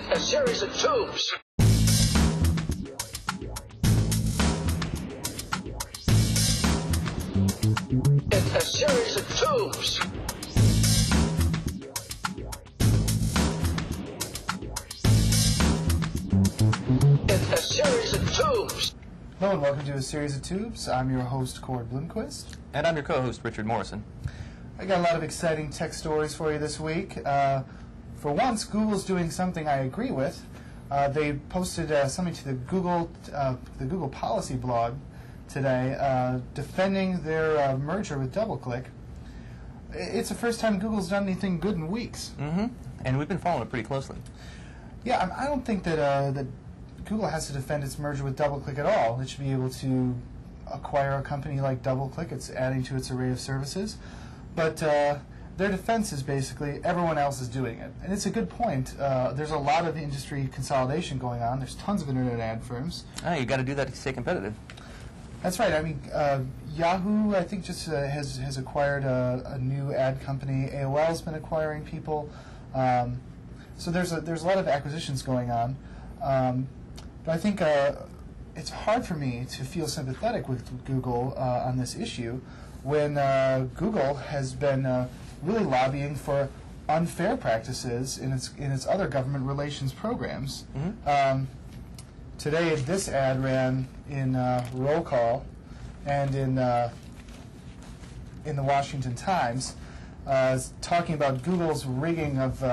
a series of tubes. It's a series of tubes. It's a series of tubes. Hello and welcome to A Series of Tubes. I'm your host, Cord Bloomquist. And I'm your co-host, Richard Morrison. I got a lot of exciting tech stories for you this week. For once, Google's doing something I agree with. They posted something to the Google policy blog today defending their merger with DoubleClick. It's the first time Google's done anything good in weeks. Mm-hmm. And we've been following it pretty closely. Yeah, I don't think that Google has to defend its merger with DoubleClick at all. It should be able to acquire a company like DoubleClick. It's adding to its array of services. But their defense is basically everyone else is doing it. And it's a good point. There's a lot of industry consolidation going on. There's tons of internet ad firms. You got to do that to stay competitive. That's right. I mean, Yahoo, I think, just has acquired a new ad company. AOL's been acquiring people. So there's a lot of acquisitions going on. But I think it's hard for me to feel sympathetic with Google on this issue when Google has been really lobbying for unfair practices in its other government relations programs. Mm-hmm. Today, this ad ran in Roll Call and in the Washington Times, talking about Google's rigging of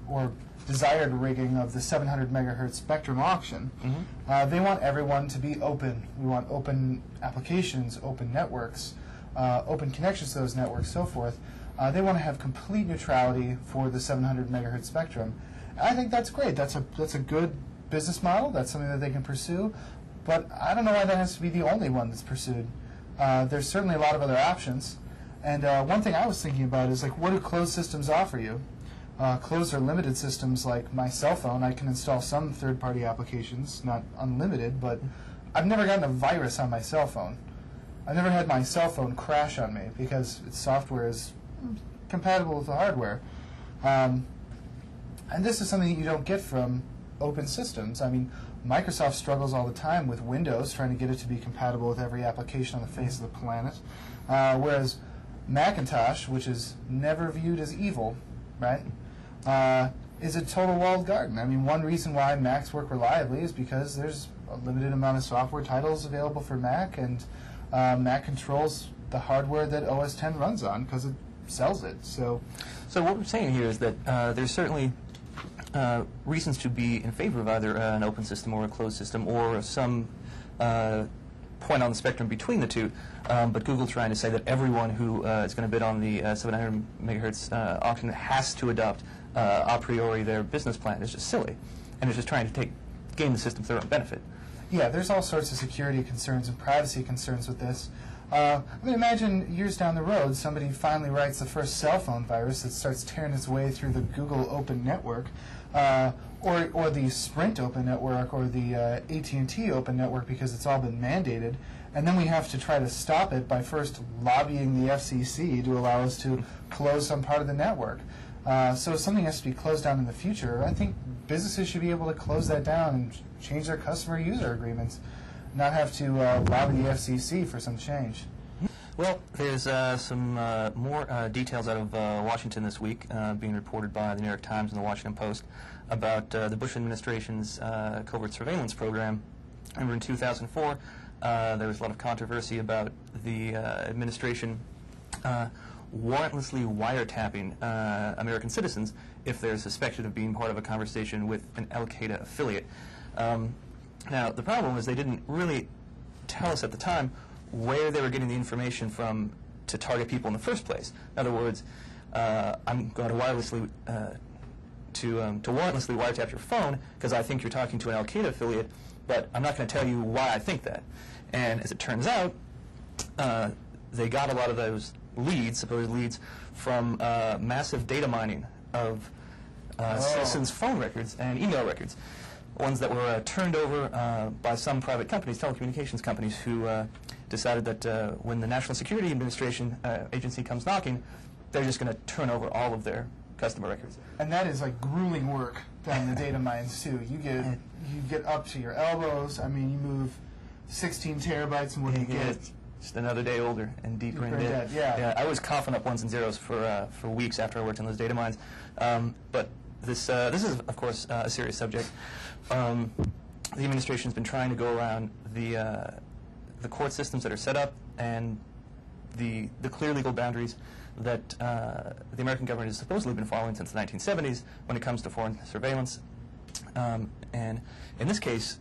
or desired rigging of the 700 megahertz spectrum auction. Mm-hmm. They want everyone to be open. We want open applications, open networks, open connections to those networks, so forth. They want to have complete neutrality for the 700 megahertz spectrum. I think that's great. That's a good business model. That's something that they can pursue. But I don't know why that has to be the only one that's pursued. There's certainly a lot of other options. And one thing I was thinking about is, like, what do closed systems offer you? Closed or limited systems, like my cell phone, I can install some third-party applications, not unlimited, but I've never gotten a virus on my cell phone. I've never had my cell phone crash on me because its software is compatible with the hardware. And this is something that you don't get from open systems. I mean, Microsoft struggles all the time with Windows, trying to get it to be compatible with every application on the face of the planet, whereas Macintosh, which is never viewed as evil, right, is a total walled garden. I mean, one reason why Macs work reliably is because there's a limited amount of software titles available for Mac, and Mac controls the hardware that OS X runs on because it sells it. So what we're saying here is that there's certainly reasons to be in favor of either an open system or a closed system or some point on the spectrum between the two, but Google trying to say that everyone who is going to bid on the 700 megahertz auction has to adopt a priori their business plan is just silly, and it's just trying to game the system for their own benefit. Yeah, there's all sorts of security concerns and privacy concerns with this. I mean, imagine years down the road, somebody finally writes the first cell phone virus that starts tearing its way through the Google Open Network, or the Sprint Open Network, or the AT&T Open Network, because it's all been mandated, and then we have to try to stop it by first lobbying the FCC to allow us to close some part of the network. So if something has to be closed down in the future, I think businesses should be able to close that down and change their customer user agreements, not have to lobby the FCC for some change. Well, there's some more details out of Washington this week being reported by the New York Times and the Washington Post about the Bush administration's covert surveillance program. Remember, in 2004, there was a lot of controversy about the administration warrantlessly wiretapping American citizens if they're suspected of being part of a conversation with an Al-Qaeda affiliate. Now, the problem was they didn't really tell us at the time where they were getting the information from to target people in the first place. In other words, I'm going to wirelessly warrantlessly wiretap your phone because I think you're talking to an Al-Qaeda affiliate, but I'm not going to tell you why I think that. And as it turns out, they got a lot of those leads, supposed leads, from massive data mining of citizens' phone records and email records, ones that were turned over by some private companies, telecommunications companies, who decided that when the National Security Administration agency comes knocking, they're just going to turn over all of their customer records. And that is like grueling work down the data mines too. You get up to your elbows. I mean, you move 16 terabytes, and what do you get? Just another day older and deeper in debt. Yeah. I was coughing up ones and zeros for weeks after I worked in those data mines. But this is, of course, a serious subject. The administration has been trying to go around the court systems that are set up and the clear legal boundaries that the American government has supposedly been following since the 1970s when it comes to foreign surveillance. And in this case,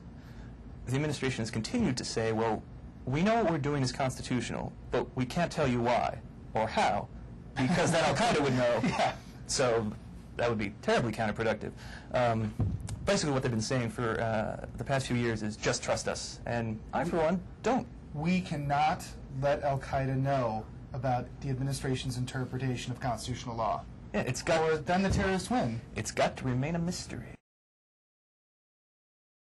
the administration has continued to say, well, we know what we're doing is constitutional, but we can't tell you why or how, because then Al-Qaeda would know. Yeah. So that would be terribly counterproductive. Basically what they've been saying for the past few years is just trust us. And I, for one, don't. We cannot let Al-Qaeda know about the administration's interpretation of constitutional law. Yeah, Or then the terrorists win. It's got to remain a mystery.